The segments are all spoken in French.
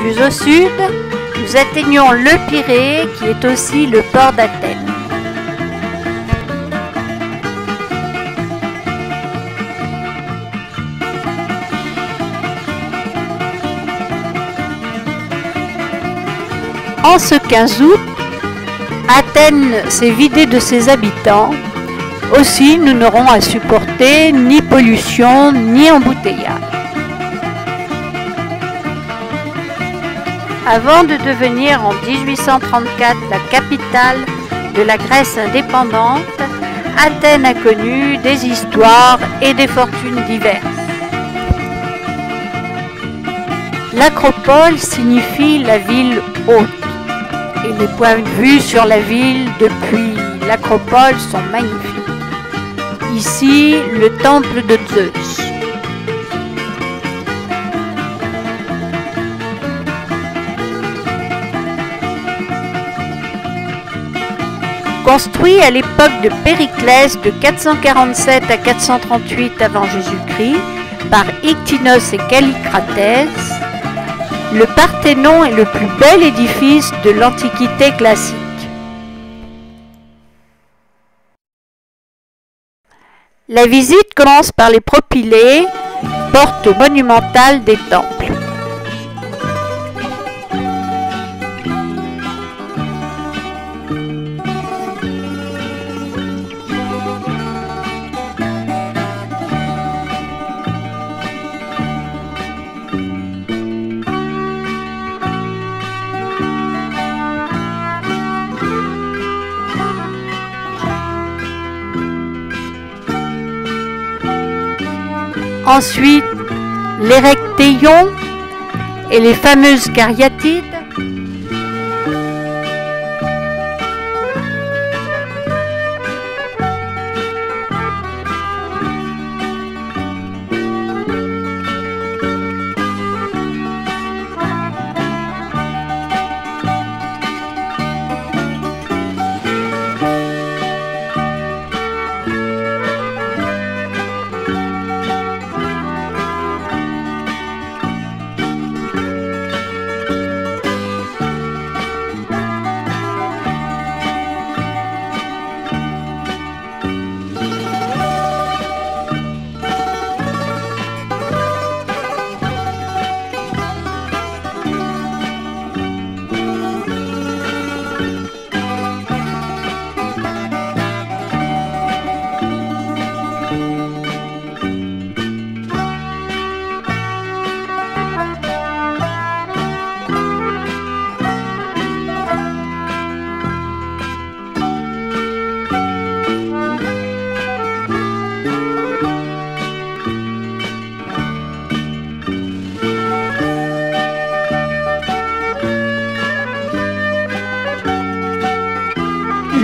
Plus au sud, nous atteignons le Pirée qui est aussi le port d'Athènes. En ce 15 août, Athènes s'est vidée de ses habitants. Aussi, nous n'aurons à supporter ni pollution ni embouteillage. Avant de devenir en 1834 la capitale de la Grèce indépendante, Athènes a connu des histoires et des fortunes diverses. L'Acropole signifie la ville haute. Et les points de vue sur la ville depuis l'Acropole sont magnifiques. Ici, le temple de Zeus. Construit à l'époque de Périclès de 447 à 438 avant Jésus-Christ par Ictinos et Callicratès, le Parthénon est le plus bel édifice de l'Antiquité classique. La visite commence par les propylées, porte monumentale des temples. Ensuite, les rectéions et les fameuses cariatides.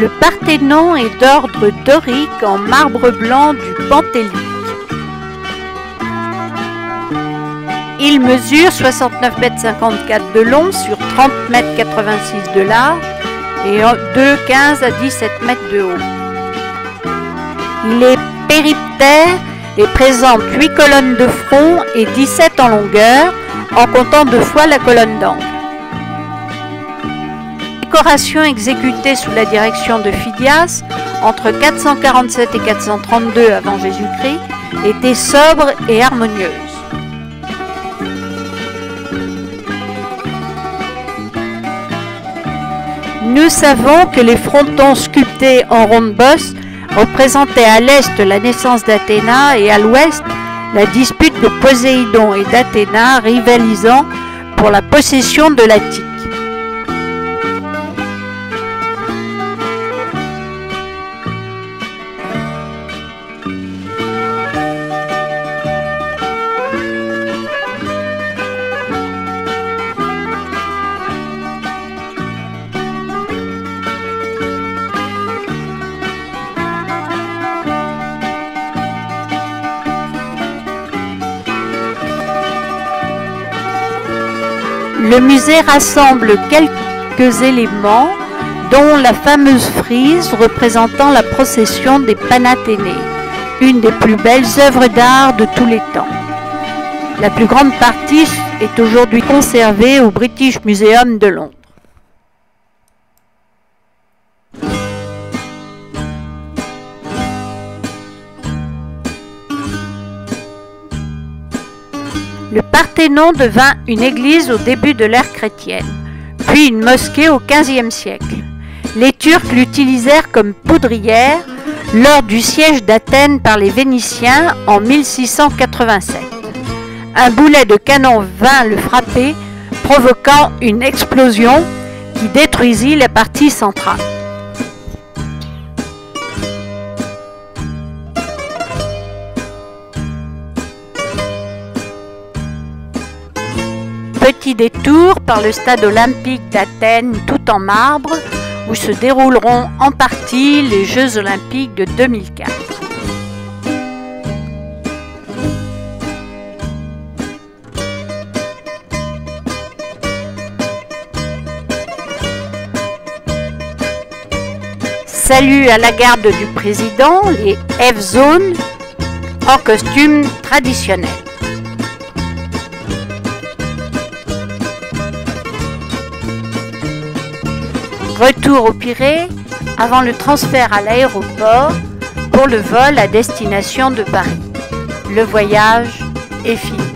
Le Parthénon est d'ordre dorique en marbre blanc du Pentélique. Il mesure 69,54 m de long sur 30,86 m de large et de 15 à 17 m de haut. Il est périptère et présente 8 colonnes de front et 17 en longueur, en comptant 2 fois la colonne d'angle. Décoration exécutée sous la direction de Phidias entre 447 et 432 avant Jésus-Christ était sobre et harmonieuse. Nous savons que les frontons sculptés en ronde bosse représentaient à l'est la naissance d'Athéna et à l'ouest la dispute de Poséidon et d'Athéna rivalisant pour la possession de l'Attique. Le musée rassemble quelques éléments, dont la fameuse frise représentant la procession des Panathénées, une des plus belles œuvres d'art de tous les temps. La plus grande partie est aujourd'hui conservé au British Museum de Londres. Le Parthénon devint une église au début de l'ère chrétienne, puis une mosquée au XVe siècle. Les Turcs l'utilisèrent comme poudrière lors du siège d'Athènes par les Vénitiens en 1687. Un boulet de canon vint le frapper, provoquant une explosion qui détruisit la partie centrale. Petit détour par le stade olympique d'Athènes tout en marbre où se dérouleront en partie les Jeux olympiques de 2004. Salut à la garde du président, les F-Zones en costume traditionnel. Retour au Pirée avant le transfert à l'aéroport pour le vol à destination de Paris. Le voyage est fini.